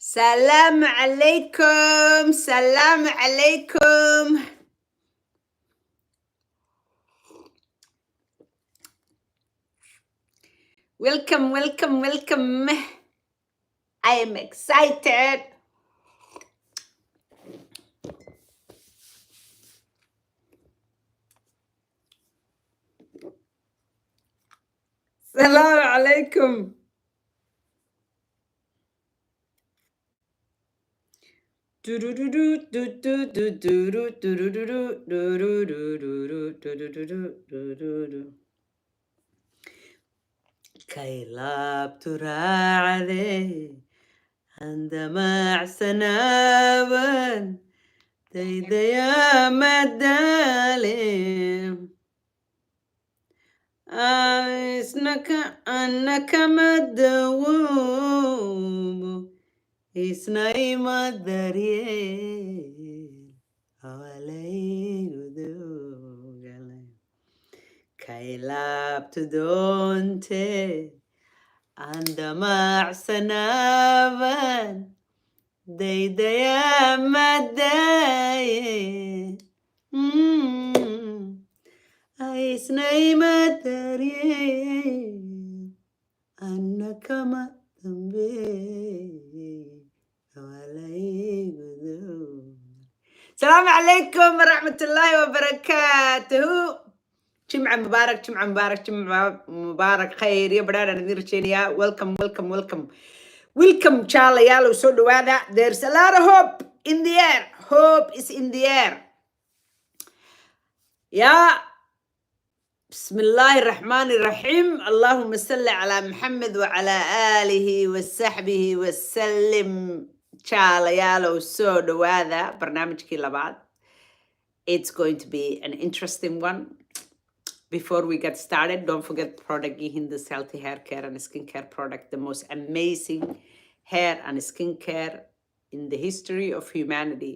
Salam alaikum, salam alaikum. Welcome, welcome, welcome. I am excited. Salam alaikum. كيلاب تراعي عندما سنابا تيديا مدالي اسنك أنك مدوب اسناي مدري حوالي ودوغلي كيلاب تدونتي عندما سنابا ديديا مداي اسناي مدري أنك ما تنبي علي بدون. السلام عليكم ورحمة الله وبركاته. جمعة مبارك جمعة مبارك جمعة مبارك خير يا برادة نذير تشينيا. welcome welcome welcome welcome Charlie يالو سودو هذا. There's a lot of hope in the air. Hope is in the air. يا بسم الله الرحمن الرحيم. اللهم صل على محمد وعلى آله وصحبه وسلم. Charlie يالو سودو هذا برنامج كلا بعد. It's going to be an interesting one. Before we get started, don't forget Product Hinda Healthy Hair Care and Skincare product, the most amazing hair and skincare in the history of humanity.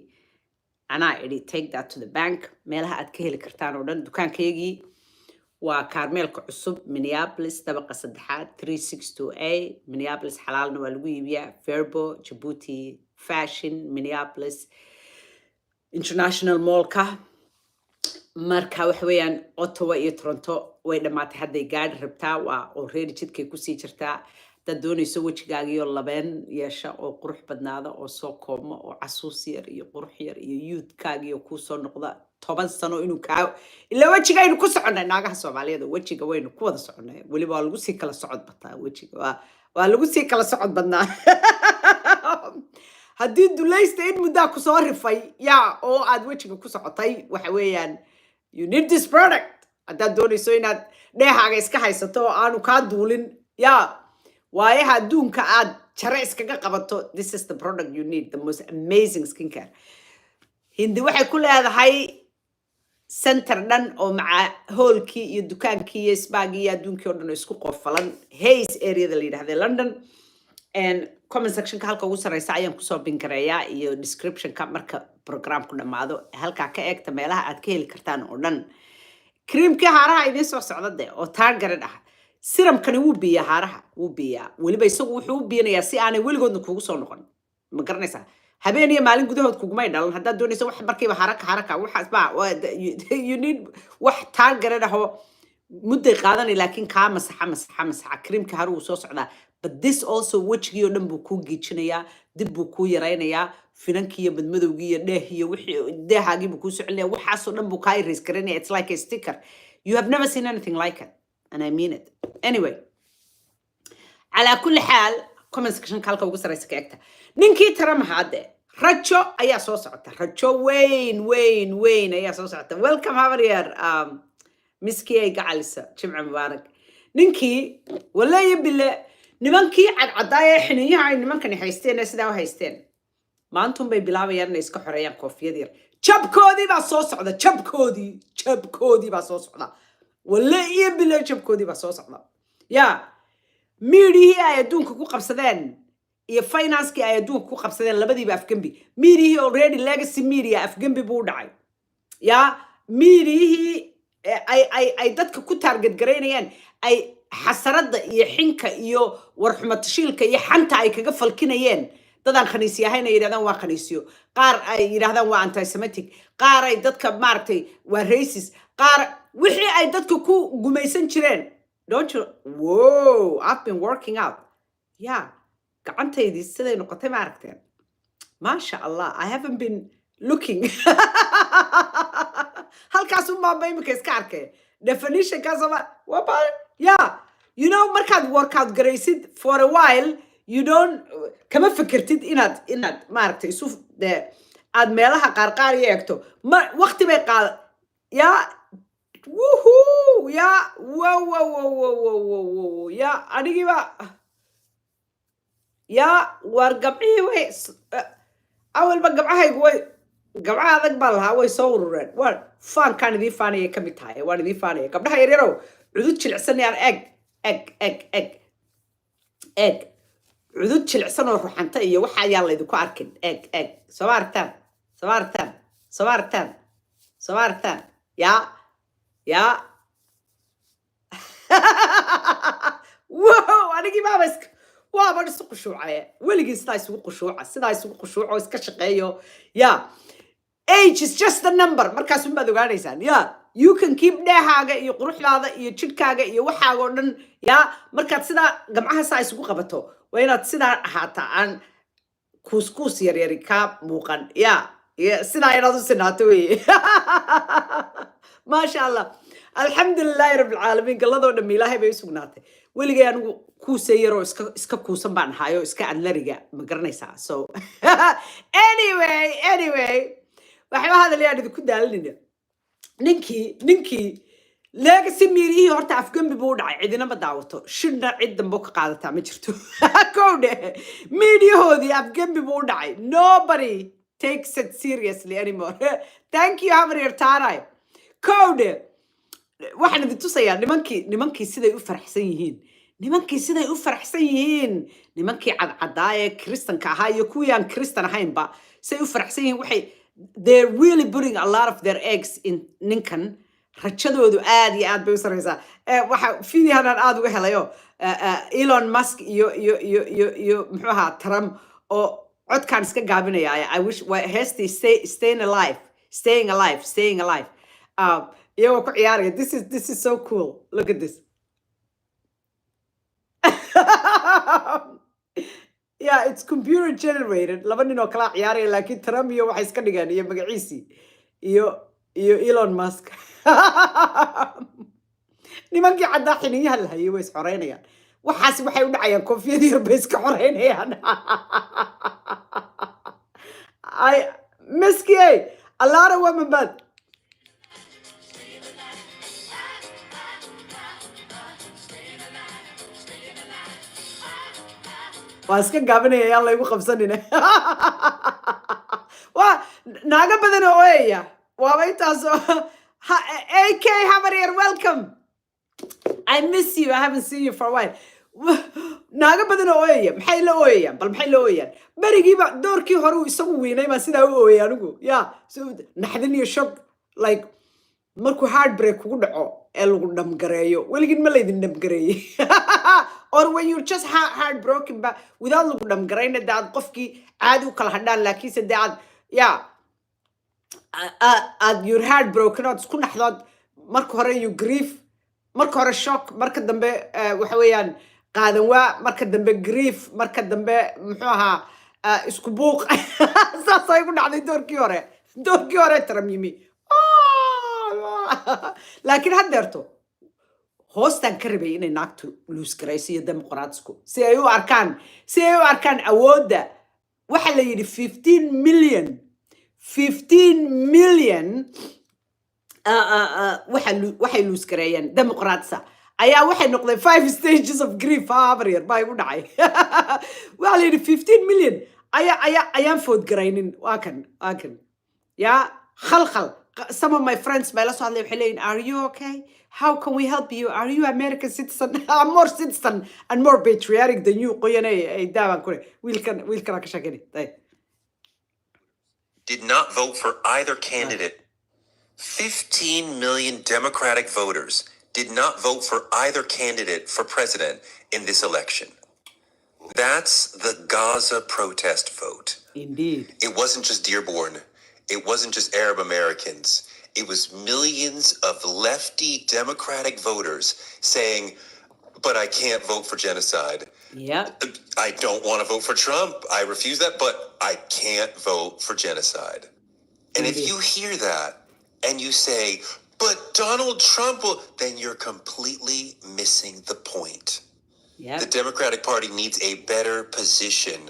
And I already take that to the bank. Meelaha aad ka heli kartaan oo dhan dukaankaygii waa Carmelka cusub Minneapolis dabaqa saddexaad 362A Minneapolis xalaalna waa lagu iibiyaa Verbo Djibouti Fashion Minneapolis International Mallka. marka waxa weeyaan Ottawa iyo Toronto way dhamaatay hadday gaadhi rabtaa waa already jidkay ku sii jirtaa. dad doonayso wajigaaga iyo labeen yeesha oo qurux badnaada oo soo koobma oo casuus yar iyo qurux yar iyo youthkaaga iyo ku soo noqda 10 sano inuu kaa ila wajigaynu ku soconay naagaha Soomaaliyeed wajiga waynu ku wada soconay waliba waa lagu sii kala socod bataa wajiga waa lagu sii kala socod badnaa haddii dulaysta in muddaa ku soo rifay yaa oo aad wajiga ku socotay waxa weeyaan you need this product. haddaad doonayso inaad dheehaaga iska haysato oo aanu kaa duulin yaa waayaha adduunka aad jare iskaga qabato this is the product you need, the most amazing skincare. Hindi waxay ku leedahay center dhan oo maca hoolkii iyo dukaankii iyo spa-gii iyo adduunkii oo dhan oo isku qofalan Hayes area-da la yidhaahdo London. And comment section-ka halka ugu sarreysa ayaan kusoo bingareeyaa iyo description-ka marka programku dhammaado halkaa ka eegta meelaha aad ka heli kartaan oo dhan. Creamkii haaraha idiin soo socda dee oo targeted ah. Siramkani wuu biyaa haaraha wuu biyaa weliba isagu wuxuu u biyanayaa si aanay weligoodna kugu soo noqon. ma garanaysaa habeen iyo maalin gudahood kugumay dhalan haddaad doonayso wax markiiba haraka waxaas baa you need wax targeted ah oo mudday qaadanay laakiin kaa masaxa creamka haru soo socdaa. But this also wajigii oo dhan buu kuu giijinayaa dib buu kuu yaraynayaa finankii iyo badmadowgii iyo dheehiyo wixii deehaagii buu kuu soconayaa waxaasoo dhan buu kaa erase garanaya. It's like a sticker. You have never seen anything like it. And I mean it. Anyway. على كل حال comment section halka ugu sareysa ka egta. ninkii taramaha hadde rajo ayaa soo socota. rajo weyn ayaa soo socota. Welcome habaryar miski ay gacalisa jimca mubaarak. ninkii wallahi bille nimankii cadcadaaya xiniyaha ay nimankani haysteen sidaa u haysteen maantum bay bilaabayaan inay iska xoreeyaan koofiyad yar. jabkoodii baa soo socda. jabkoodii baa soo socda. wallahi bille jabkoodii baa soo socda. yaa miidihii ay adduunka ku qabsadeen iyo finance-kii ay adduunka ku qabsadeen labadiiba afgembi. miidihii already legacy media afgembi buu dhacay. yaa miidihii ay dadka ku target garaynayaan ay xasarada iyo xinka iyo warxumatashiilka iyo xanta ay kaga falkinayeen dadaan khaniisiyahayna yidhahdaan waa khaniisiyo qaar ay yidhahdaan waa antisemitic qaar ay dadka maaragtay waa racist qaar wixii ay dadka ku gumaysan jireen don't you whoa I've been working out yeah gacantaydii siday noqotay ma aragteen maasha allah I haven't been looking halkaas u maamba imika iska arkay definition kaasaba waba yeah you know markaad workout garaysid for a while you don't kama fikirtid inaad maaragtay isu aad meelaha qaar iyo eegto waqti bay qaad yaa woohoo yaa wow yaa anigiiba yaa war gabdhihii way awalba gabcahaygu way gabcaha adag baa lahaa way soo urureen waa faankaan idiin faanayay ka mid tahay waan idiin faanaya gabdhaha yaryarow cudud jilicsanayaan eg cudud jilicsan oo ruxanta iyo waxa ayaa laydinku arkin eg sabaartaan yaa wow anigii baaba waaba isu qushuucaya weligii sidaa isugu qushuuco iska shaqeeyo yeah age is just a number markaas unbaad ogaanaysaan yeah you can keep dheehaaga iyo quruxdaada iyo jidhkaaga iyo waxaaga oo dhan yaa markaad sidaa gamcaha saa isugu qabato waa inaad sidaa ahaataa aan kuuskuus yaryari kaa muuqan yeah sidaa inaad u sinaato weye maasha allah alxamdulilaahi rabbilcaalamiin galladoo dhan ilaahay bay u sugnaatay weligay anigu kuusay yaroo iska kuusan baan ahaayo iska adlariga ma garanaysaa so anyway waxba hadaliyaan idinku daalinayna ninkii leegasi miirihii horta afgembi buu u dhacay cidinama daawato shidna cid dambo ka qaadataa ma jirto kowdhe miidiyahoodii afgembi buu u dhacay nobody takes it seriously anymore thank you habaryar taaray kowdhe waxaan idin tusayaa nimankii siday u faraxsan yihiin nimankii cadcadaa ee kristanka ahaa iyo kuwii aan kristan ahaynba siday u faraxsan yihiin waxay they're really putting a lot of their eggs in ninkan rajadoodu aad iyo aad bay u sareysaa waxa fiidihanaan aad uga helayo Elon Musk iyo muxuu ahaa Trump oo codkaan iska gaabinaya I wish heestii staying alive iyagoo ku ciyaaraya this is so cool look at this yeah it's computer generated laba nin oo kala ciyaaraya laakiin Trump iyo waxay iska dhigeen iyo magaciisii iyo Elon Musk nimankii caddaa xiniyaha la hayay way is xoreynayaan waxaas waxay u dhacayaan koofiyad yar bay iska xoreynayaan ay miskiyey allaara waa mabad waa iska gaabinaya yaan laygu qabsanine waa naaga badan oo ooyaya waaba intaasoo AK habaryar welcome I miss you I haven't seen you for a while naaga badan oo ooyaya maxay la ooyayaan berigiiba doorkii hore uu isagu weynay baan sidaa u ooyay anigu yeah so naxdin iyo shock like markuu heartbreak kugu dhaco ee lagu dhamgareeyo weligin ma laydin dhamgareeyey or when you're just heartbroken ba without lagu dhamgarayna dee aad qofkii caadi u kala hadhaan laakiinse dee aad yeah aad your heartbroken ood isku naxdood marka hore you grief marka hore shock marka dambe waxa weeyaan qaadan waa marka dambe grief marka dambe muxuu ahaa isku buuq saasay ku dhacday doorkii hore Trump yimi laakiin haddeerto hoostaan ka rabay inay naagtu luus garayso iyo dimuqraadisku si ay u arkaan awoodda waxa la yidhi 15 million waxay luus gareeyeen dimuqraadisa ayaa waxay noqday 5 stages of grief habaryar baa igu dhacay waxa la yidhi 15 million ayaan food garaynin waa kan yaa khalkhal some of my friends by la soo hadlay waxay leeyihin are you okay how can we help you are you American citizen I'm more citizen and more patriotic than you qoyanay ay daaban kule wiilkan ka shaqeynay did not vote for either candidate 15 million Democratic voters did not vote for either candidate for president in this election. That's the Gaza protest vote. Indeed. It wasn't just Dearborn. It wasn't just Arab Americans. It was millions of lefty Democratic voters saying, but I can't vote for genocide. Yep. I don't want to vote for Trump. I refuse that, but I can't vote for genocide. And if Indeed. you hear that and you say, but Donald Trump will, then you're completely missing the point. The Yep. Democratic Party needs a better position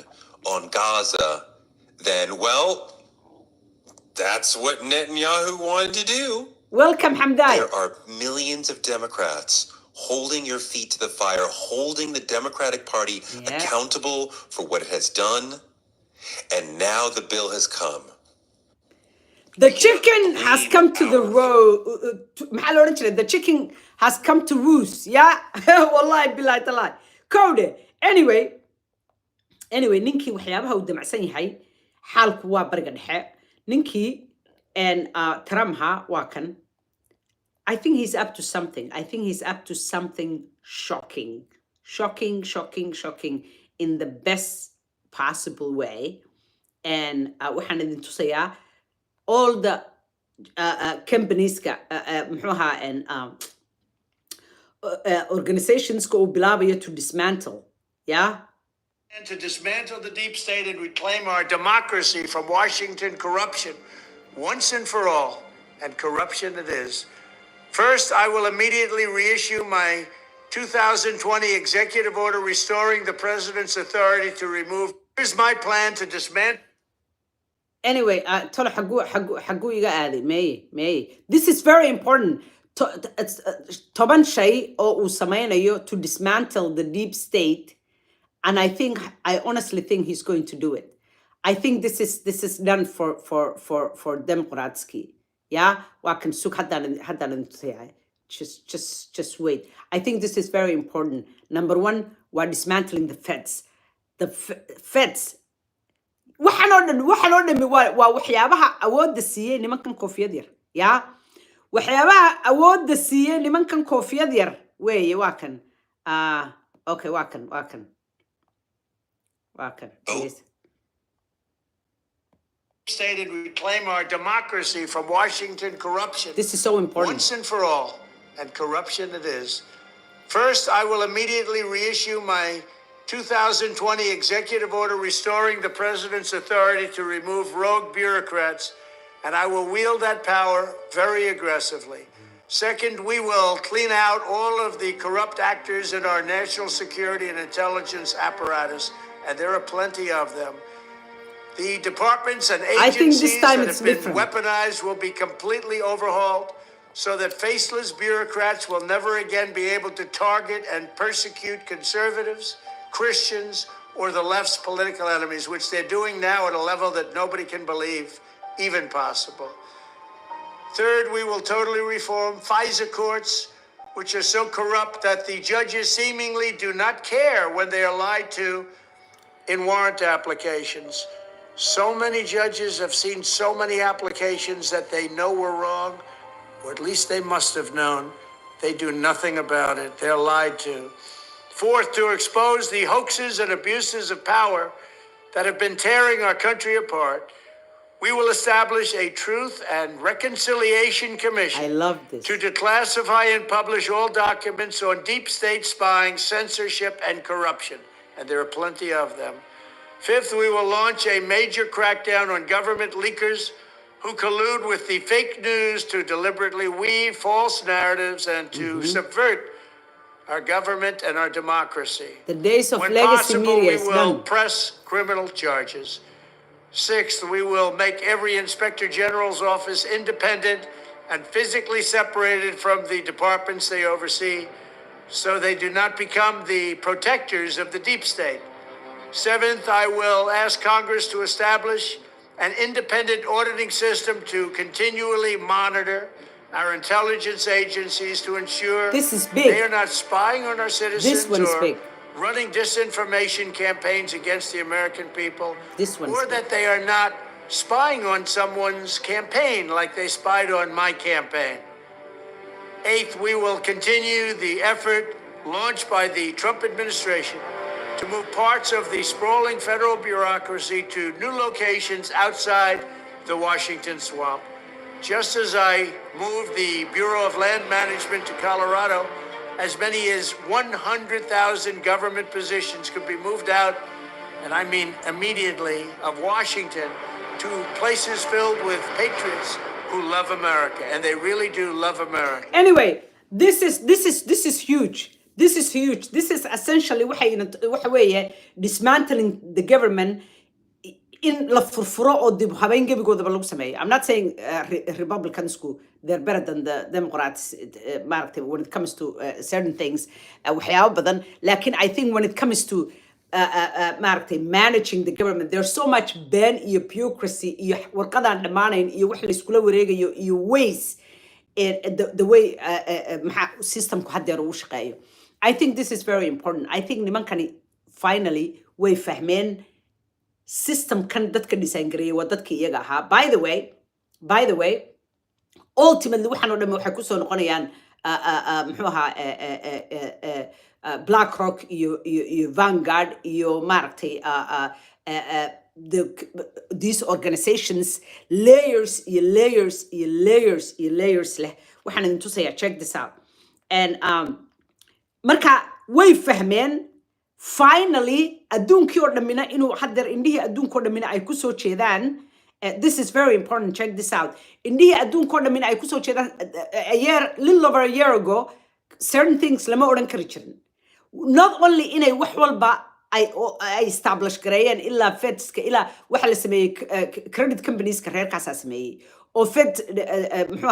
on Gaza than, well, that's what Netanyahu wanted to do. Welcome, Hamdai. There are millions of Democrats holding your feet to the fire, holding the Democratic Party Yeah. accountable for what it has done. And now the bill has come. The chicken has come to the the chicken has come to roost. Yeah. Wallahi billahi talai. Code. Anyway, ninkii waxyaabaha uu damacsan yahay xaalku waa bariga dhexe. Ninkii Trumpha waa kan. I think he's up to something. I think he's up to something shocking. Shocking in the best possible way. And waxaan idin tusayaa all the companies and organizations go bilaabayo to dismantle. Yeah. And to dismantle the deep state and reclaim our democracy from Washington corruption once and for all. And corruption it is. First, I will immediately reissue my 2020 executive order restoring the president's authority to remove. Here's my plan to dismantle. Anyway, tolo xaguu iga aaday may. This is very important. Toban shay oo uu sameynayo to dismantle the deep state, and I honestly think he's going to do it. I think this is done for Democratsky. Yeah, waa kan sug haddaan just wait. I think this is very important. Number one, we're dismantling the feds. The feds. waxaan oo dhan waa waxyaabaha awoodda siiyey nimankan koofiyad yar. Yeah. waxyaabaha awoodda siiyey nimankan koofiyad yar weeye waa kan. Okay, waa kan. Yes. State and reclaim our democracy from Washington corruption. This is so important. Once and for all. And corruption it is. First, I will immediately reissue my 2020 executive order restoring the president's authority to remove rogue bureaucrats, and I will wield that power very aggressively. Second, we will clean out all of the corrupt actors in our national security and intelligence apparatus, and there are plenty of them. The departments and I think this agencies time that it's have been different. weaponized will be completely overhauled so that faceless bureaucrats will never again be able to target and persecute conservatives, Christians, or the left's political enemies, which they're doing now at a level that nobody can believe even possible. Third, we will totally reform FISA courts, which are so corrupt that the judges seemingly do not care when they are lied to in warrant applications. So many judges have seen so many applications that they know were wrong, or at least they must have known. They do nothing about it. They're lied to. Fourth, to expose the hoaxes and abuses of power that have been tearing our country apart, we will establish a Truth and Reconciliation Commission. I love this. To declassify and publish all documents on deep state spying, censorship, and corruption. And there are plenty of them. Fifth, we will launch a major crackdown on government leakers who collude with the fake news to deliberately weave false narratives and to subvert our government and our democracy. The days of When legacy possible, media we is will done. press criminal charges. Sixth, we will make every inspector general's office independent and physically separated from the departments they oversee, so they do not become the protectors of the deep state. Seventh, I will ask Congress to establish an independent auditing system to continually monitor our intelligence agencies to ensure This is big. they are not spying on our citizens This one is or big. running disinformation campaigns against the American people, This one's or big. that they are not spying on someone's campaign like they spied on my campaign. Eighth, we will continue the effort launched by the Trump administration to move parts of the sprawling federal bureaucracy to new locations outside the Washington swamp. Just as I moved the Bureau of Land Management to Colorado, as many as 100,000 government positions could be moved out, and I mean immediately, of Washington to places filled with patriots who love America, and they really do love America. Anyway, this is huge. This is huge. This is essentially waxa weeye dismantling the government in la furfuro oo dib habeyn gebigoodaba lagu sameeyo. I'm not saying Republicans they're better than the Democrats when it comes to certain things waxyaabo badan, lakin I think when it comes to managing the government, there's so much ban iyo bureaucracy iyo warqadaan dhamaanayn iyo wax la iskula wareegayo iyo ways the way systemku haddeer uu shaqeeyo. I think this is very important. I think nimankani finally way fahmeen systemkan dadka design gareeyay waa dadka iyaga ahaa. By the way, ultimately waxaan oo dhan waxay ku soo noqonayaan muxuu ahaa BlackRock iyo Vanguard iyo maaragtay these organizations layers leh. Waxaan idin tusayaa, check this out. And marka way fahmeen finally adduunkii oo dhammina inuu haddeer indhihii adduunka oo dhammina ay ku soo jeedaan. This is very important, check this out. Indhihii adduunka oo dhammina ay ku soo jeedaan little over a year ago, certain things lama odhan kari jirin. Not only inay wax walba ay establish gareeyeen ilaa fedska ilaa waxa la sameeyey credit companieska reerkaasaa sameeyey oo fed muxuu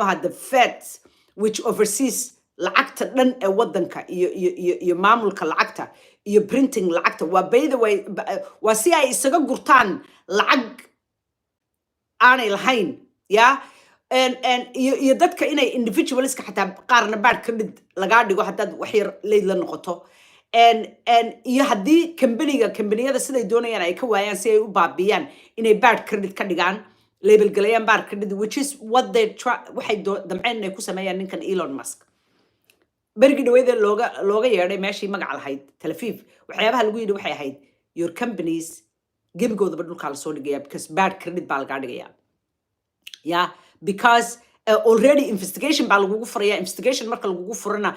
ahaa the feds which oversees lacagta dhan ee waddanka iyo maamulka lacagta iyo printing lacagta. Waa by the way waa si ay isaga gurtaan lacag aanay lahayn, yeah. iyo dadka inay individualska xataa qaarna bad credit lagaa dhigo haddaad wax yar leyd la noqoto. iyo haddii kambaniyada siday doonayaan ay ka waayaan si ay u baabiyaan inay bad credit ka dhigaan, label galayaan bad credit, which is what they waxay damceen inay ku sameeyaan ninkan Elon Musk. berigii dhaweydee looga yeedhay meeshii magac lahayd Tel Aviv, waxyaabaha lagu yidhi waxay ahayd your companies gebigoodaba dhulkaa la soo dhigaya because bad credit baa lagaa dhigaya, yeah. Because already investigation baa lagugu furaya. Investigation marka lagugu furana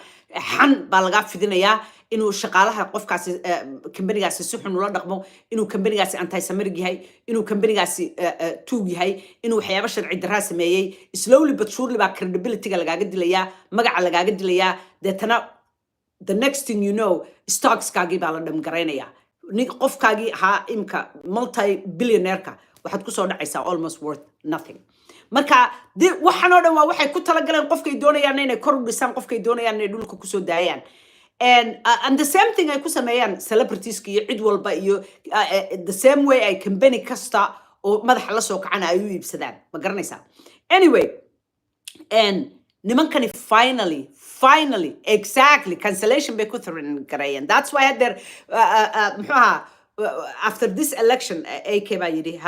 xan baa lagaa fidinayaa inuu shaqaalaha qofkaasi kambanigaasi si xun ula dhaqmo, inuu kambanigaasi anti-Semitic yahay, inuu kambanigaasi tuug yahay, inuu waxyaabo sharci darraa sameeyey. Slowly but surely baa credibility-ga lagaaga dilayaa, magaca lagaaga dilayaa. Deetana the next thing you know, stockskaagii baa la dhamgaraynayaa. Qofkaagii ahaa imka multi-billionaire-ka waxaad ku soo dhacaysaa almost worth nothing. Marka waxaan oo dhan waa waxay ku talagaleen qofkay doonayaan inay kor u dhisaan, qofkay doonayaan inay dhulka ku soo daayaan. And the same thing ay ku sameeyaan celebritieskii iyo cid walba iyo the same way ay company kasta oo madaxa la soo kacana ay u iibsadaan, ma garanaysaa. Anyway, and nimankani finally exactly cancellation bay ku gareeyeen. That's why they're muxuu ahaa after this election AK baa yidhi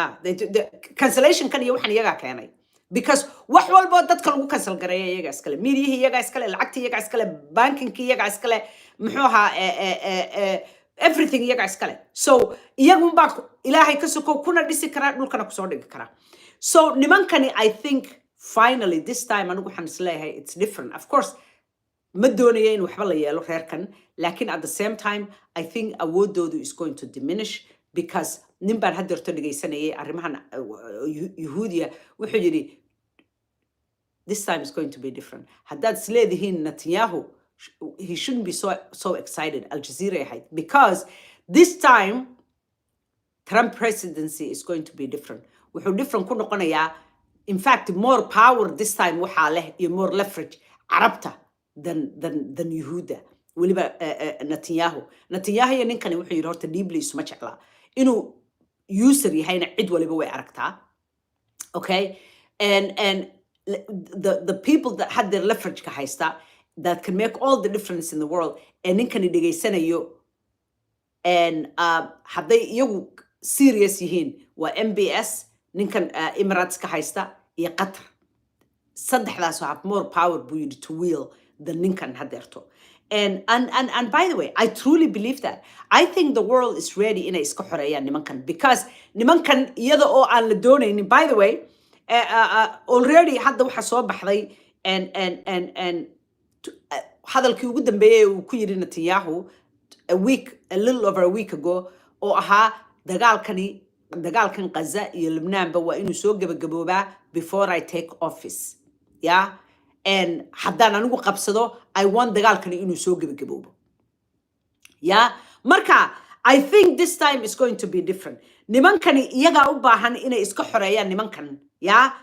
the cancellation kan iyo waxaan iyagaa keenay because wax walbo dadka lagu cancel gareeya iyagaa iskale, miidiyihii iyagaa iskale, lacagtii iyagaa iskale, bankinkii iyagaa iskale, muxuu ahaa everything iyagaa iskale. So iyagunbaa ilaahay ka soko kuna dhisi karaa dhulkana kusoo dhigi karaa. So nimankani I think finally this time anigu waxaan isleeyahay it's different. Of course ma doonaya in waxba la yeelo reerkan, lakin at the same time I think awoodoodu is going to diminish because nin baan haddeerto dhegaysanayay arrimahan Yahuudiya wuxuu yidhi this time is going to be different. Haddaad isleedihiin Netanyahu he shouldn't be so excited. Al Jazeera ahayd because this time Trump presidency is going to be different. Wuxuu different ku noqonayaa, in fact more power this time waxaa leh iyo more leverage Arabta than Yahuuda weliba Netanyahu iyo ninkani wuxuu yidhi horta deeply isuma jeclaa inuu user yahayna cid waliba way aragtaa, okay. And the people that had their leverage ka haysta that can make all the difference in the world and ninkani dhegaysanayo and hadday iyagu serious yihiin waa MBS ninkan Emirates ka haysta iyo Qatar. Saddexdaas have more power buu yidhi to wield the ninkan hadeerto. And by the way, I truly believe that. I think the world is ready inay iska xoreeyaan nimankan because nimankan iyada oo aan la doonaynin. By the way, already hadda waxa soo baxday and hadalkii ugu dambeeyay uu ku yiri Netanyahu a little over a week ago oo ahaa dagaalkan Gaza iyo Lebanon ba waa inuu soo gabagaboobaa before I take office. Yeah. And haddaan anigu qabsado I want dagaalkani inuu soo gabagaboobo. Yeah. Marka I think this time is going to be different. Nimankani iyaga u baahan inay iska xoreeyaan nimankan. Yeah.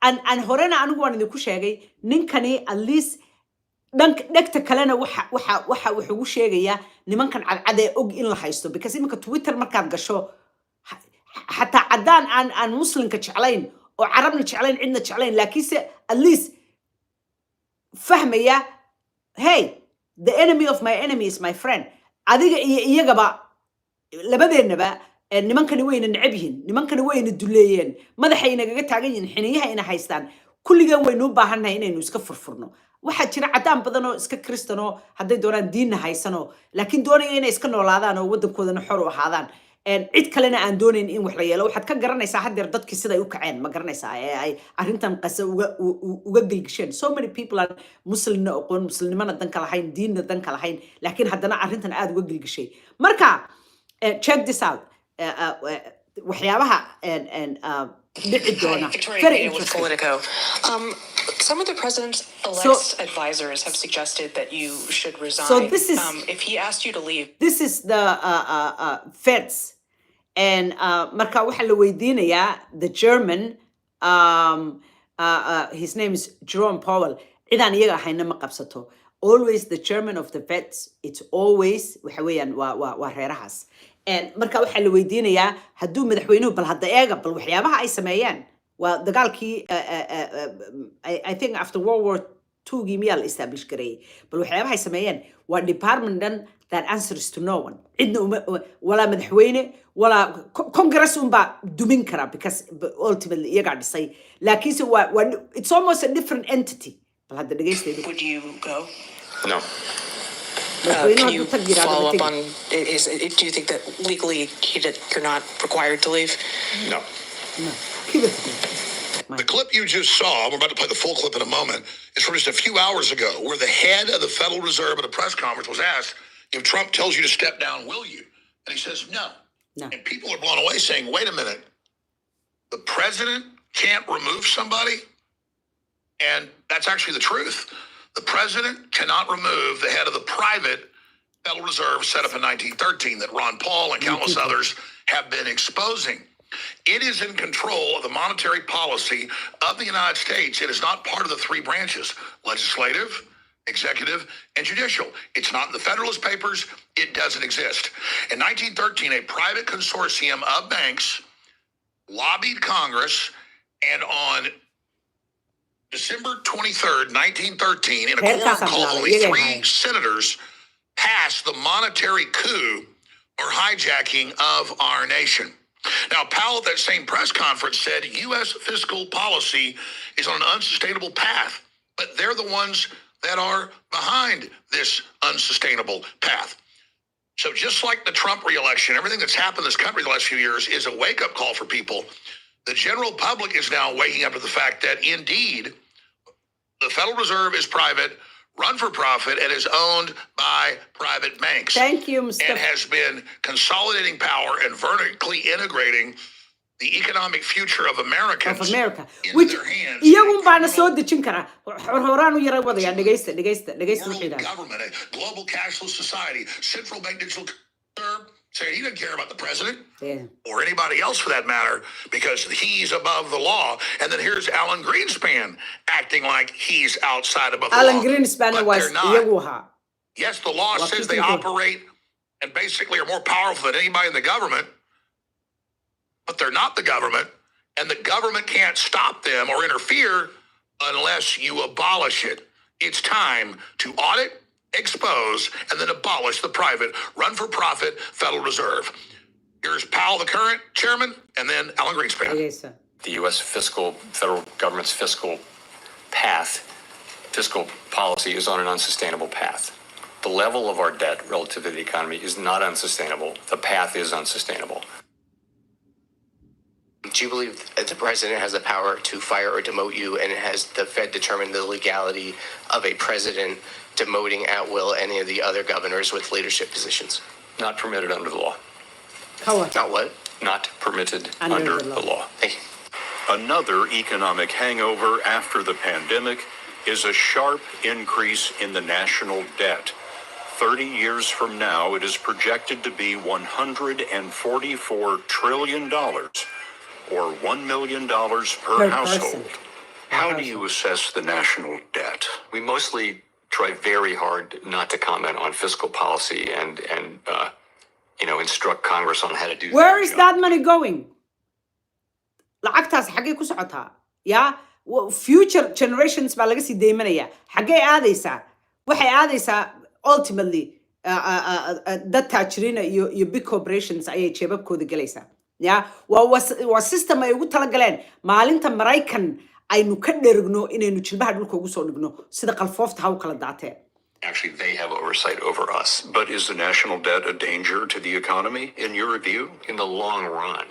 And horena anigu waan idinku sheegay ninkani at least dhegta kalena waxa wuxuu sheegayaa nimankan cadcad ee og in la haysto because iminka Twitter markaad gasho xataa caddaan aan muslimka jeclayn oo carabna jeclayn cidna jeclayn laakiinse at least fahmaya hey the enemy of my enemy is my friend adiga iyo iyagaba labadeennaba nimankani wayna necab yihiin nimankani wayna duleeyeen madaxay nagaga taagan yihiin xiniyaha ina haystaan kulligan waynu u baahannahay inaynu iska furfurno waxaa jira caddaan badan oo iska kristano hadday doonaan diinna haysano laakiin doonaya inay iska noolaadaan oo waddankoodana xor u ahaadaan cid kalena aan doonayn in wax la yeelo waxaad ka garanaysaa haddeer dadkii siday u kaceen ma garanaysaa ee ay arrintan qasa uga gelgisheen so many people aan muslimna aqoon muslimnimana danka lahayn diinna danka lahayn laakiin haddana arrintan aad uga gelgishay marka check this out waxyaabaha dhici doona very interesting. Politico. Some of the president's-elect's advisors have suggested that you should resign. So this is if he asked you to leave. This is the feds, and marka waxa la weydiinayaa the German. His name is Jerome Powell. Cidan iyaga ahayna ma qabsato. Always the chairman of the feds. It's always waxa weeyaan waa reerahaas. And marka waxa la weydiinayaa hadduu madaxweynuhu bal hadda eega bal waxyaabaha ay sameeyaan waa dagaalkii I think after World War II miyaa la establish gareeyay bal waxyaabaha ay sameeyaan waa department dhan that answers to no one cidna walaa madaxweyne walaa congress unbaa dumin kara because ultimately iyagaa dhisay laakiinse waa it's almost a different entity bal hadda dhegeysteeda Would you go? No. Can you follow up on, do you think that legally you're not required to leave? No. No. Keep it to me. The clip you just saw, we're about to play the full clip in a moment, is from just a few hours ago where the head of the Federal Reserve at a press conference was asked, if Trump tells you to step down, will you? And he says, no. And people are blown away saying, wait a minute, the president can't remove somebody? And that's actually the truth. The president cannot remove the head of the private Federal Reserve set up in 1913 that Ron Paul and countless others have been exposing. It is in control of the monetary policy of the United States. It is not part of the three branches, legislative, executive, and judicial. It's not in the Federalist Papers. It doesn't exist. In 1913, a private consortium of banks lobbied Congress, and on December 23rd, 1913, in a quorum call, only 3 senators passed the monetary coup or hijacking of our nation. Now, Powell at that same press conference said U.S. fiscal policy is on an unsustainable path, but they're the ones that are behind this unsustainable path. So just like the Trump re-election, everything that's happened in this country the last few years is a wake-up call for people. The general public is now waking up to the fact that, indeed, the Federal Reserve is private, run for profit, and is owned by private banks. Thank you, Mr. And has been consolidating power and vertically integrating the economic future of Americans into which their hands. iyagun baana soo dejin kara horaan u yara wadaya dhegeysta World government, a global cashless society, central bank digital reserve, saying he doesn't care about the president or anybody else for that matter because he's above the law. And then here's Alan Greenspan acting like he's outside above the law. Alan Greenspan was iyagu ahaa. Yes, the law says they operate and basically are more powerful than anybody in the government, but they're not the government, and the government can't stop them or interfere unless you abolish it. It's time to audit, expose, and then abolish the private, run-for-profit Federal Reserve. Here's Powell, the current chairman, and then Alan Greenspan. Yes, sir. The U.S. federal government's fiscal path fiscal policy is on an unsustainable path. The level of our debt relative to the economy is not unsustainable. The path is unsustainable. Do you believe that the president has the power to fire or demote you, and has the Fed determined the legality of a president demoting at will any of the other governors with leadership positions? Not permitted under the law. Not what? Not permitted under the law. Thank you. Another economic hangover after the pandemic is a sharp increase in the national debt. 30 years from now, it is projected to be $144 trillion, or $1 million per household. How do you assess the national debt? We mostly try very hard not to comment on fiscal policy and instruct Congress on how to do Where their is job. that money going? lacagtaas xaggee ku socotaa ya future generations baa laga sii deymanaya xaggee aadaysaa waxay aadaysaa ultimately dad taajiriina iyo big corporations ayay jeebabkooda gelaysaa ya waa system ay ugu talagaleen maalinta maraykan aynu ka dherigno inaynu jilbaha dhulka ugu soo dhigno sida qalfoofta ha u kala daatee Actually, they have oversight over us. But is the national debt a danger to the economy, in your view? In the long run,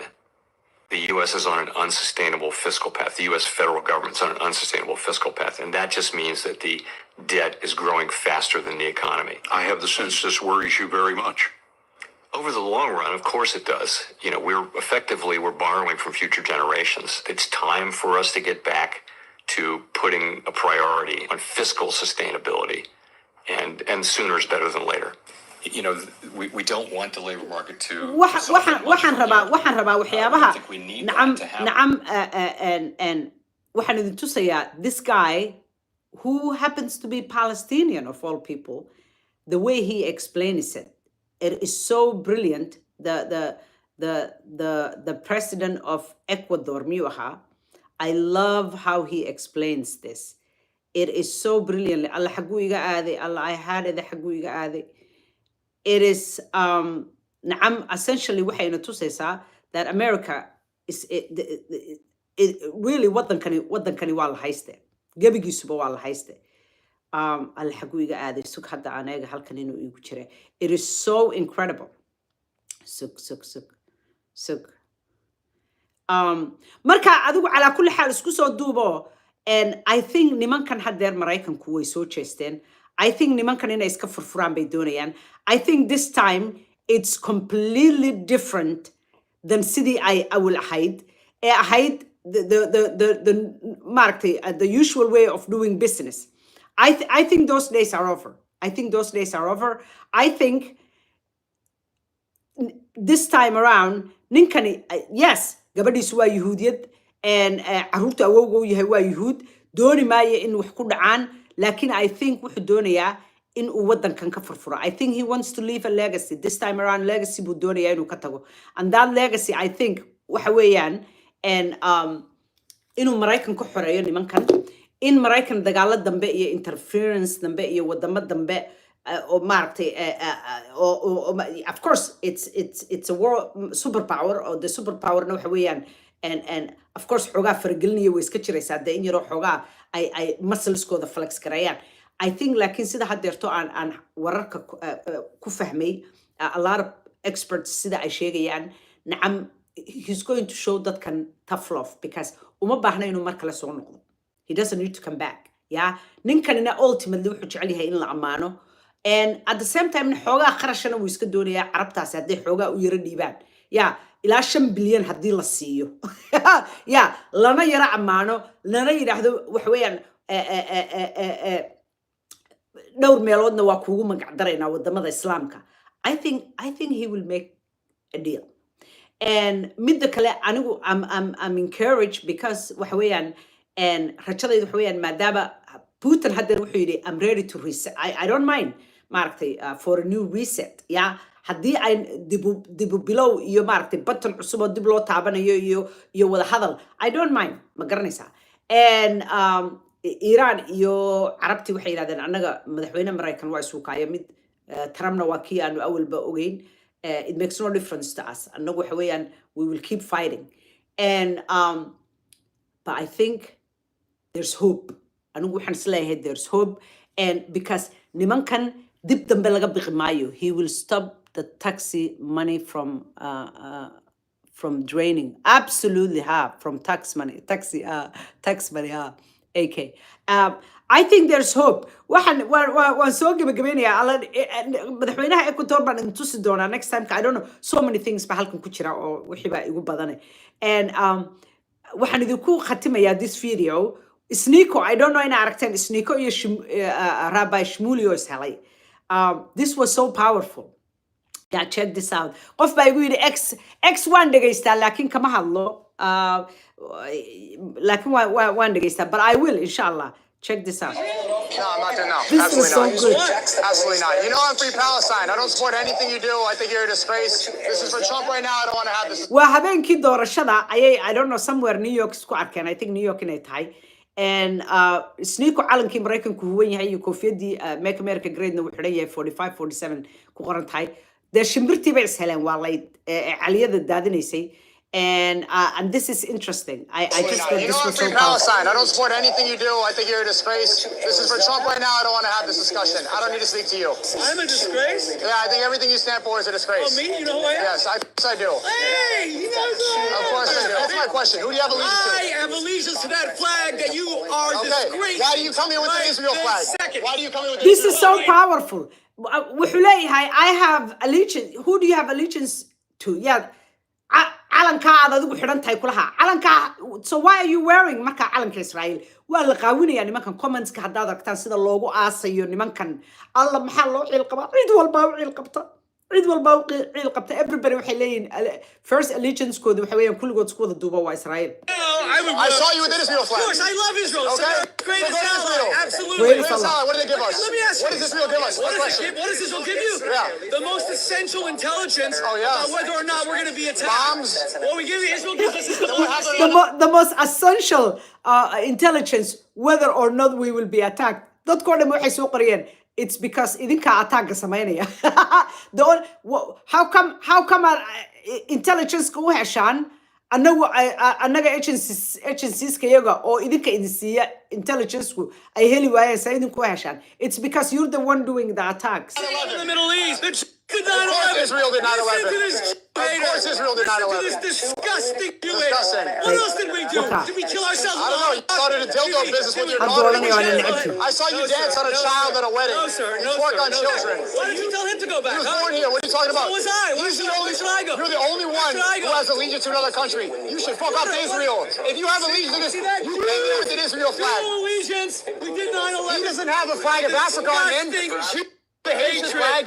the U.S. is on an unsustainable fiscal path. The U.S. federal government's on an unsustainable fiscal path. And that just means that the debt is growing faster than the economy. I have the sense this worries you very much. Over the long run, of course it does. We're borrowing from future generations. It's time for us to get back to putting a priority on fiscal sustainability. And sooner is better than later. We don't want the labor market to. waxaan rabaa waxyaabaha nacam waxaan idin tusayaa this guy who happens to be Palestinian of all people, the way he explains it is so brilliant. The president of Ecuador, Meelaha, I love how he explains this. It is so brilliant. Allah xagu iga aaday, Allah I had it xagu iga aaday. It is nacam essentially waxayna tusaysaa that America is really wadankani waa la hayste gebigiisuba waa la hayste alla xagu iga aaday sug hadda anaga halkan inuu igu jira. It is so incredible. Sug marka adigu calaa kulli xaal isku soo duubo. And I think nimankan haddeer maraykanku way soo jeesteen. I think nimankan inay iska furfuraan bay doonayaan. I think this time it's completely different than sidii ay awal ahayd. Ee ahayd the usual way of doing business. I think those days are over. I think this time around, ninkani, yes, gabadhiisu waa Yahuudiyad. And caruurta awowga u yahay waa Yahuud dooni maayo in wax ku dhacaan laakiin I think wuxuu doonayaa in uu wadankan ka furfuro. I think he wants to leave a legacy. This time around legacy buu doonayaa inuu ka tago, and that legacy I think waxa weeyaan inuu Maraykan ku xoreeyo nimankan, in Maraykan dagaalo dambe iyo interference dambe iyo wadamo dambe oo maaragtay of course it's a world superpower, or the superpower na waxa weeyaan and of course xogaa faragelinayo way iska jiraysaa dee in yaroo xogaa ay muscleskooda flex garayaan. I think laakiin sida haddeerto aan wararka ku fahmay a lot of experts sida ay sheegayaan nacam he's going to show dadkan tough love because uma baahna inuu mar kale soo noqdo. He doesn't need to come back. Ninkanina ultimately wuxuu jecel yahay in la ammaano, and at the same time xoogaa qarashana wuu iska doonayaa carabtaasi hadday xoogaa u yaro dhiibaan ilaa 5 bilyan haddii la siiyo lana yaro ammaano lana yidhaahdo waxa weeyaan dhowr meeloodna waa kuugu magac daraynaa wadamada islaamka. I think he will make a deal. And midda kale anigu I'm encouraged because waxa weeyaan rajadaydu waxa weeyaan maadaama Putin haddeer wuxuu yidhi I'm ready to reset. I don't mind maaragtay for a new reset. Haddii ay dibu bilow iyo maaragtay button cusub oo dib loo taabanayo iyo wada hadal, I don't mind, ma garanaysaa. And Iran iyo carabtii waxay yidhahdeen annaga madaxweyne Maraykan waa isuukaayo mid Trumpna waa kii aanu awalba ogeyn. It makes no difference to us. Annagu waxa weeyaan we will keep fighting. And but I think there's hope. anigu waxaan isleeyahay there's hope and because nimankan dib dambe laga biqi maayo he will stop the taxi money from draining absolutely from tax money tax money AK I think there's hope waan soo gabagabeynayaa madaxweynaha Ecuador baan intusi doonaa next time I don't know so many things ba halkan ku jira oo wixii baa igu badane and waxaan idinku khatimayaa this video Sneeko I don't know in aragteen Sneeko iyo Rabbi Shmulio is helay this was so powerful yeah check this out qof baa igu yiri x waan dhageystaa laakiin kama hadlo laakiin waan dhageystaa but I will inshallah check this out No, I'm not doing no. this Absolutely is so not. good Absolutely not. You know I'm free Palestine. I don't support anything you do. I think you're a disgrace. This is for Trump right now. I don't want to have this. waa habeenkii doorashada ayay I don't know somewhere New York isku arkeen I think New York inay tahay and Sneeko calankii Mareykanku huwan yahay iyo koofiyadii Make America Great na wuxuu leeyahay 45 47 ku qoran tahay dee shimbirtii bay is heleen waa lay caliyada daadinaysay and this is interesting I just thought You this know I'm was so free powerful Palestine. I don't support anything you do. I think you're a disgrace. This is for Trump right now. I don't want to have this discussion. I don't need to speak to you. I'm a disgrace? Yeah, I think everything you stand for is a disgrace. Oh, me? You know who I am? Yes, of course I do. Hey, you know who I am? Of course I do. That's my question. Who do you have allegiance to? I have allegiance to that flag that you are Okay. disgracing. Why do you come here with the right Israel this flag? second. Why do you come here with this the is so powerful wuxuu leeyahay I have allegiance who do you have allegiance to yeah calanka aad adigu xidhan tahay kulaha calanka so why are you wearing marka calanka Israel waa la qaawinaya nimankan comments ka hadaad aragtaan sida loogu aasayo nimankan alla maxaa loo ciil qabaa cid walba u ciil qabta everybody waxay leeyihiin first allegiance koodu waxa weeyaan kulligood isku wada duuba waa Israel I saw you with the Israel flag. Of course, I love Israel. Okay. Greatest So go to ally. Israel. Absolutely. Greatest Greatest ally. What do they give us? Let me ask you. What does Israel give us? What What does question? what does Israel give you? Yeah. The most essential intelligence Oh, yeah. about whether or not we're going to be attacked. Bombs. What we give you, Israel gives us is the What happened? the most essential intelligence whether or not we will be attacked dadkoo dhan waxay soo qoriyeen it's because idinka attack sameynaya how come intelligence ka u heshaan annaga agencies ka yaga oo idinka idin siiya intelligence ku ay heli waayeen sa idinku heshaan it's because you're the one doing the attacks in the Middle East. The did Of course Israel did 9/11. Of course Israel did 9/11. This disgusting Disgusting. What else did we do? Okay. Did we kill ourselves? I don't know. You started a dildo business with your I'm daughter. going on an exit. I saw you dance on a child at a wedding. No, sir. You No, twerk sir. on No, children. sir. Why did you tell him to go back? He was born here. What are you talking about? So was I. Why should I go? You're the only one should I go? who has allegiance to another country. You should fuck off to Israel. If you have allegiance to this, See that? you came here with an Israel flag. No allegiance. We did 9/11. He doesn't have a flag of Africa on him. The Haitian flag.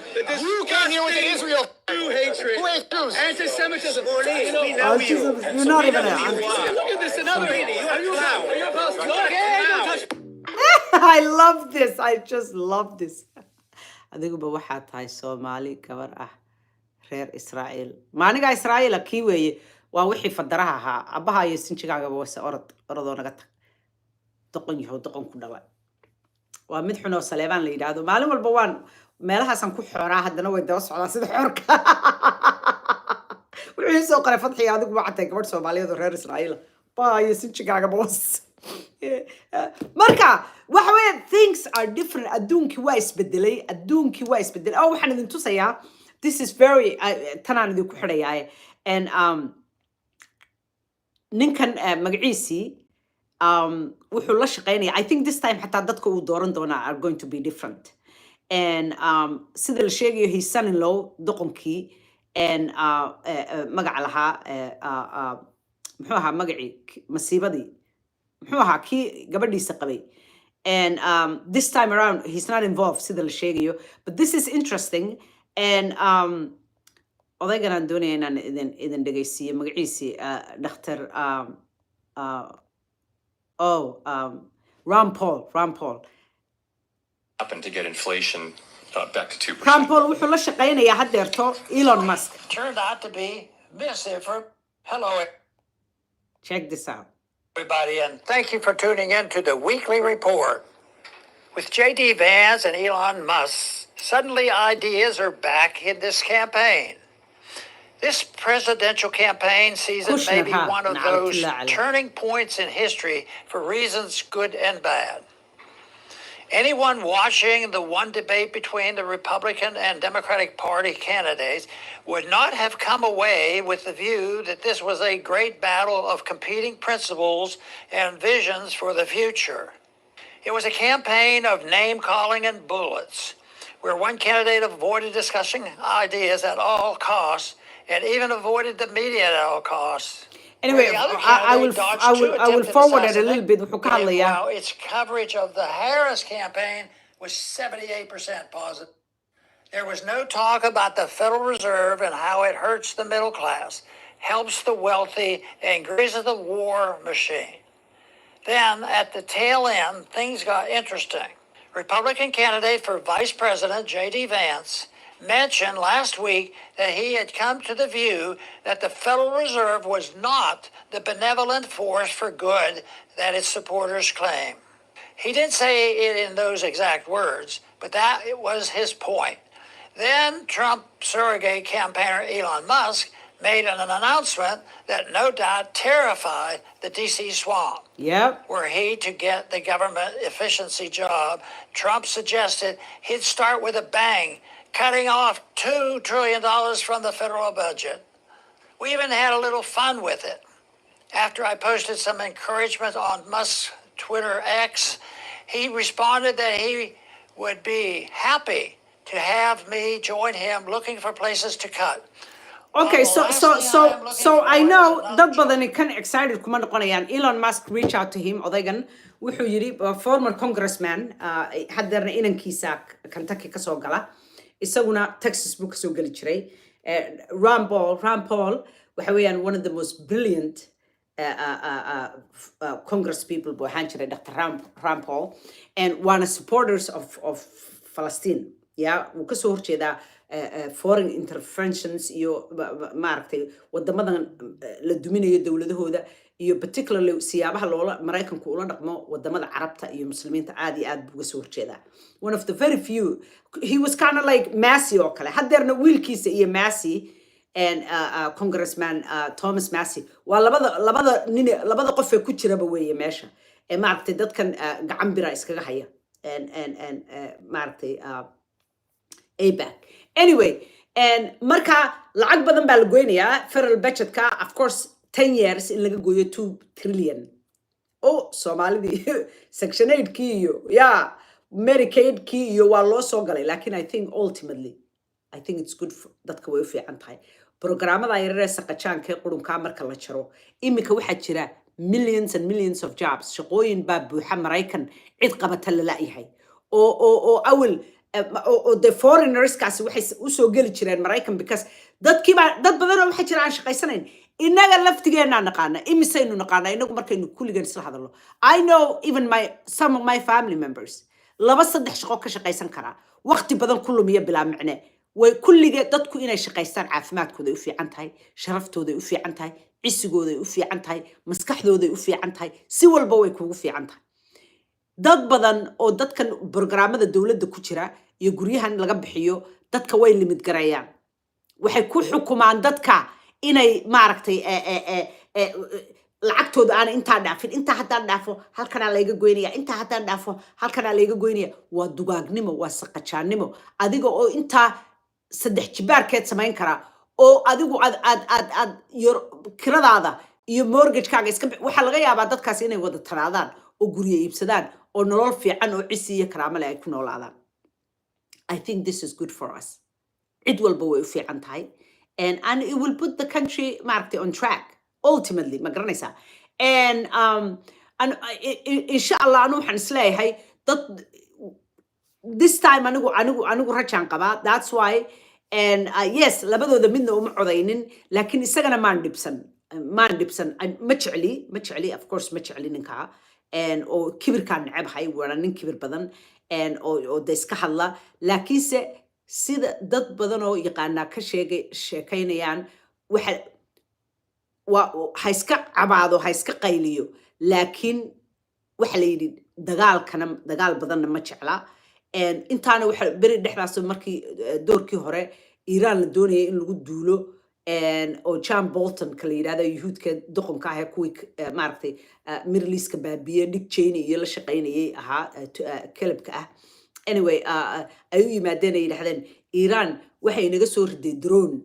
You came here with an Israel. True hatred. Who hates Jews? Anti-Semitism. you're not even Look at this. Another Heli. Are you a I love this I just love this adiguba waxaa tahay Soomaali gabar ah reer Israel maaniga Israel kii weeye waa wixii fadaraha ahaa abaha iyo sinjigaaga wasa orodoo naga tag doqon yahow doqon ku dhalay waa mid xun oo Saleebaan la yiraahdo maalin walba waan meelahaasan ku xooraa haddana way daba socdaan sida xoorka wixii soo qoray fadxiga adigu waa xatay gabadh Soomaaliyeed oo reer Israel baa iyo sinjigaaga was marka waxa weeye things are different adduunki waa isbedelay oo waxaan idin tusayaa this is very tanaan idin ku xidhayaa and ninkan magaciisii wuxuu la shaqeynaya I think this time xataa dadka uu dooran doonaa are going to be different and sida la sheegayo his son-in-law doqonkii and magaca lahaa muxuu ahaa magacii masiibadii muxuu ahaa kii gabadhiisa qabay and this time around he's not involved sida la sheegayo but this is interesting and odaygan aan doonaya inaan idin dhegeysiiyo magaciisii Dr. Ron Paul Happen to get inflation back to 2%. Ron Paul wuxuu la shaqeynayaa haddeerto Elon Musk Turned out to be misinformation. Hello, check this out everybody, and thank you for tuning in to the weekly report. With J.D. Vance and Elon Musk, suddenly ideas are back in this campaign. This presidential campaign season may be one of those turning points in history for reasons good and bad. Anyone watching the one debate between the Republican and Democratic Party candidates would not have come away with the view that this was a great battle of competing principles and visions for the future. It was a campaign of name-calling and bullets, where one candidate avoided discussing ideas at all costs and even avoided the media at all costs. Anyway, The other I will candidate dodged two I will attempted forward it a little bit. assassinations, wuxuu ka hadlayaa while its coverage of the Harris campaign was 78% positive. There was no talk about the Federal Reserve and how it hurts the middle class, helps the wealthy, and greases the war machine. Then, at the tail end, things got interesting. Republican candidate for Vice President J.D. Vance mentioned last week that he had come to the view that the Federal Reserve was not the benevolent force for good that its supporters claim. He didn't say it in those exact words, but that it was his point. Then Trump surrogate campaigner Elon Musk made an announcement that no doubt terrified the D.C. swamp. Yep. Were he to get the government efficiency job, Trump suggested he'd start with a bang, cutting off $2 trillion from the federal budget. We even had a little fun with it. After I posted some encouragement on Musk's Twitter X, he responded that he would be happy to have me join him looking for places to cut. Okay, Well, the last thing I am looking so for I is know another dad job. badani kan excited kuma noqonayaan. Elon Musk reach out to him odaygan wuxuu yiri former congressman haddeerna inankiisa Kentucky ka soo gala isaguna Texas buu ka soo gali jiray. Ron Paul waxa weeyaan one of the most brilliant Congress people buu ahaan jiray Dr. Ron Paul and Waana supporters of Palestine. Yeah, wuu ka soo horjeedaa foreign interventions iyo maaragtay wadamadan la duminayo dowladahooda iyo particularly siyaabaha loola Mareykanku ula dhaqmo wadamada Carabta iyo Muslimiinta aad iyo aad buu uga soo horjeedaa. One of the very few, he was kind of like Massey oo kale. Haddeerna wiilkiisa iyo Massey and Congressman Thomas Massey waa labada qof ee ku jiraba weeye meesha ee maaragtay dadkan gacan bira iskaga haya and maaragtay ABAC. Anyway, and marka lacag badan baa la goynayaa federal budgetka, of course 10 years in laga gooyo 2 trillion. Oh, Somalidi section 8 kii iyo yeah, Medicaid kii iyo waa loo soo galay, laakiin I think ultimately I think it's good for dadka way u fiican tahay. Programmada yaryar ee saqajaanka ee qurunka marka la jaro imika waxaa jira millions and millions of jobs. Shaqooyin baa buuxa Mareykan cid qabata la laayahay oo awal the foreigners kaasi waxay u soo gali jireen Mareykan because dad badan oo waxa jira aan shaqaysanayn inaga laftigeena naqaana imisaynu naqaana inagu markaynu kulligeen isla hadalno. I know even some of my family members laba saddex shaqo ka shaqaysan kara waqti badan ku lumiya bilaa macne way kullige dadku inay shaqaystaan caafimaadkooda u fiican tahay sharaftooda u fiican tahay cisigooda u fiican tahay maskaxdooda u fiican tahay si walba way kugu fiican tahay. dad badan oo dadkan programmada dawladda ku jira iyo guryahan laga bixiyo dadka way limit gareeyaan waxay ku xukumaan dadka inay maaragtay lacagtooda aan inta dhaafin inta haddaan dhaafo halkana layga goynaya inta haddaan dhaafo halkana layga goynaya waa dugaagnimo waa saqajaanimo adiga oo inta saddex jibaarkeed samayn kara oo adigu aad kiradaada iyo mortgage-kaaga iska waxa laga yaabaa dadkaas inay wada tanaadaan oo guryo iibsadaan oo nolol fiican oo cisi iyo karaamo leh ay ku noolaadaan. I think this is good for us. Cid walba way u fiican tahay and it will put the country maaragtay on track ultimately ma garanaysaa and insha Allah anu waxaan isleeyahay dad this time anigu rajaan qabaa. That's why and yes labadooda midna uma codaynin laakiin isagana maan dhibsan ma jecli of course ma jecli ninka and oo kibirkaan nacabahay waa nin kibir badan and oo da iska hadla laakiinse sida dad badan oo yaqaana ka sheekaynayaan waxa ha iska cabaado ha iska qayliyo laakiin waxa la yidhi dagaal badanna ma jecla and intaana waxa beri dhexdaas markii doorkii hore Iran la doonayay in lagu duulo oo John Bolton kala yiraahdo yuhuudka doqonka ah kuwii maaragtay Middle East ka baabiye Dick Cheney iyo la shaqeynayay ahaa kelabka ah anyway ay u yimaadeen ay yiraahdeen Iran waxay naga soo riday drone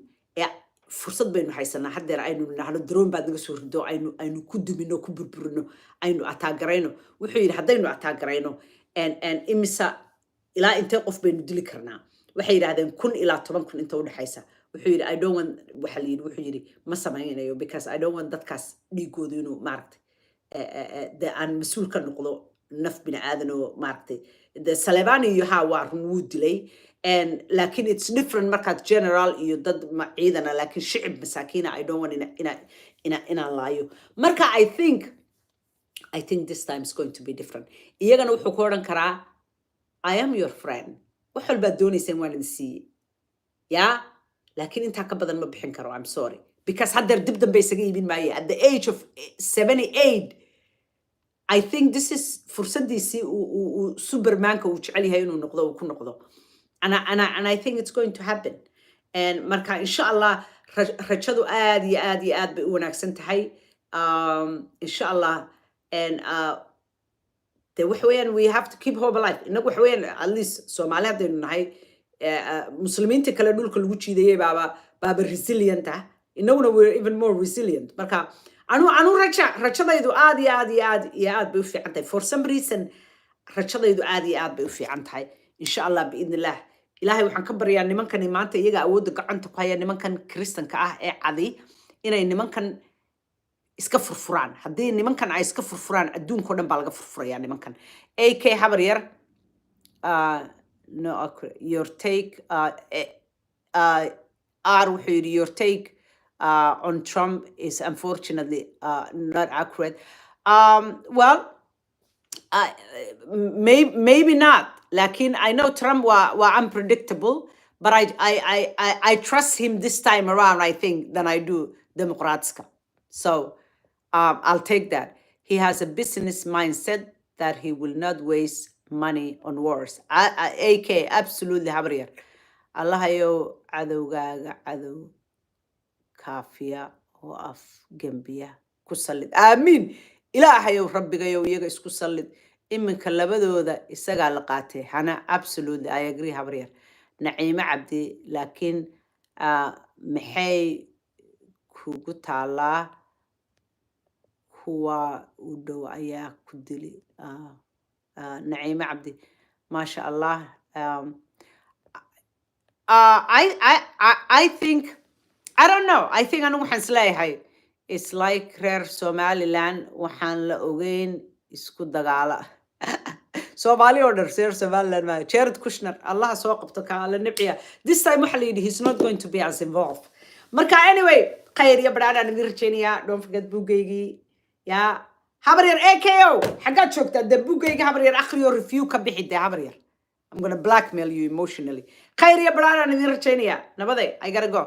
fursad baynu haysanaa haddeer aynu nahno drone baad naga soo rido aynu ku dumino ku burburino aynu ataagarayno wuxuu yiri haddaynu ataagarayno imisa ilaa intee qof baynu dili karnaa waxay yiraahdeen 1 ilaa 10 inta u dhaxaysa wuxuu yiri I don't want waxa la yiri wuxuu yiri ma samaynayo because I don't want dadkaas dhiigooda inuu maaragtay aan mas'uul ka noqdo naf bini aadan oo maaragtay Salebani iyo ha waa run wuu dilay لكن it's different markaad general iyo dad ciidana laakiin shicib masaakiina I don't want inaan laayo marka I think this time is going to be different iyagana wuxuu ku oran karaa I am your friend wax walbaad doonaysaan waan idin siiyey yeah laakiin intaa ka badan ma bixin karo I'm sorry because haddeer dib dambe isaga iibin maayo at the age of 78 I think this is fursadiisii supermanka uu jecel yahay inuu noqdo uu ku noqdo and I think it's going to happen and marka insha Allah rajadu aad iyo aad bay u wanaagsan tahay insha Allah and the waxweyn we have to keep hope alive inagu waxweyn at least Soomaaliyeed aynu nahay muslimiinta kale dhulka lagu jiidayay baaba resilient ah inaguna we're even more resilient marka anu rajadaydu aad iyo aad bay u fiican tahay for some reason rajadaydu aad iyo aad bay u fiican tahay insha Allah biidnillah ilaahay waxaan ka baryaa nimankan maanta iyaga awoodda gacanta ku haya nimankan kristanka ah ee cadi inay nimankan iska furfuraan haddii nimankan ay iska furfuraan adduunka oo dhan baa laga furfurayaa nimankan AK habar yar no your take wuxuu yidhi your take on Trump is unfortunately not accurate well maybe not lakin I know Trump was unpredictable but I trust him this time around I think than I do Democratska so I'll take that he has a business mindset that he will not waste money on wars AK absolutely habriyar Allah ayo cadowgaaga cadow kaafiya oo af gambiya ku salid aamin ilaahayow rabbigayow iyaga isku salid iminka labadooda isagaa la qaatay hana absolutely I agree habriyar naciime cabdi laakiin maxay kugu taalaa kuwa u dhow ayaa ku dili naciime cabdi maasha Allah I think I don't know I think anigu waxaan isleeyahay it's like reer Somaliland waxaan la ogeyn isku dagaala Somali order sir Somaliland ma Jared Kushner Allah soo qabto ka la nibciya this time waxa la yidhi he's not going to be as involved marka anyway khayr iyo baraan idin rajeynayaa don't forget buugaygi ya habar yar AKO xagaad joogtaa de buugaygi habar yar akhriyo review ka bixi de habar yar I'm going to blackmail you emotionally khayr iyo baraan idin rajeynayaa nabaday I gotta go